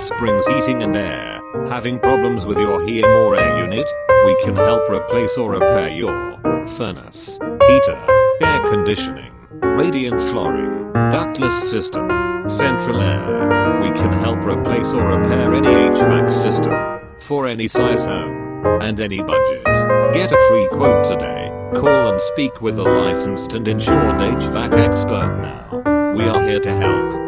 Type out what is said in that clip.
Springs Heating and Air. Having problems with your heating or air unit? We can help replace or repair your furnace, heater, air conditioning, radiant flooring, ductless system, central air. We can help replace or repair any HVAC system for any size home and any budget. Get a free quote today. Call and speak with a licensed and insured HVAC expert now. We are here to help.